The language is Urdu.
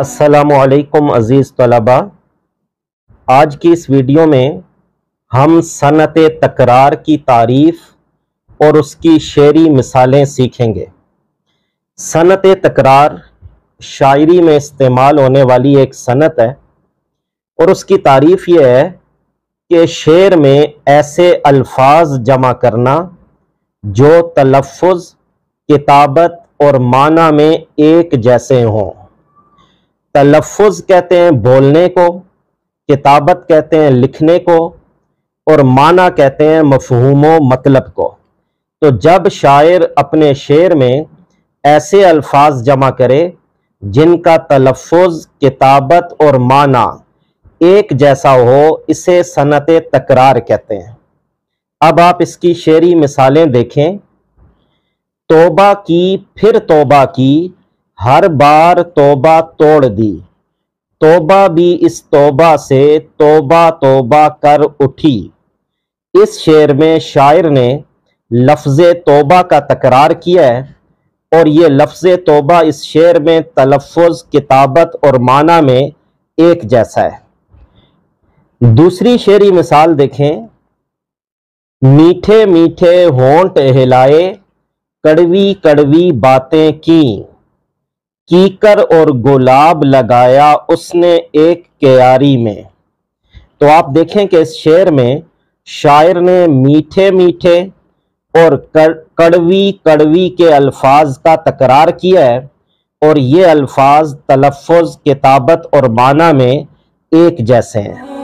السلام علیکم عزیز طلبہ، آج کی اس ویڈیو میں ہم صنعت تکرار کی تعریف اور اس کی شعری مثالیں سیکھیں گے۔ صنعت تکرار شاعری میں استعمال ہونے والی ایک صنعت ہے اور اس کی تعریف یہ ہے کہ شعر میں ایسے الفاظ جمع کرنا جو تلفظ، کتابت اور معنی میں ایک جیسے ہوں۔ تلفظ کہتے ہیں بولنے کو، کتابت کہتے ہیں لکھنے کو، اور معنی کہتے ہیں مفہوم و مطلب کو۔ تو جب شاعر اپنے شعر میں ایسے الفاظ جمع کرے جن کا تلفظ، کتابت اور معنی ایک جیسا ہو، اسے صنعت تکرار کہتے ہیں۔ اب آپ اس کی شعری مثالیں دیکھیں۔ توبہ کی پھر توبہ کی، ہر بار توبہ توڑ دی، توبہ بھی اس توبہ سے توبہ توبہ کر اٹھی۔ اس شعر میں شاعر نے لفظ توبہ کا تکرار کیا ہے اور یہ لفظ توبہ اس شعر میں تلفظ، کتابت اور معنی میں ایک جیسا ہے۔ دوسری شعری مثال دیکھیں۔ میٹھے میٹھے ہونٹ ہلائے، کڑوی کڑوی باتیں کیں، کیکر اور گلاب لگایا اس نے ایک کیاری میں۔ تو آپ دیکھیں کہ اس شعر میں شاعر نے میٹھے میٹھے اور کڑوی کڑوی کے الفاظ کا تکرار کیا ہے اور یہ الفاظ تلفظ، کتابت اور معنی میں ایک جیسے ہیں۔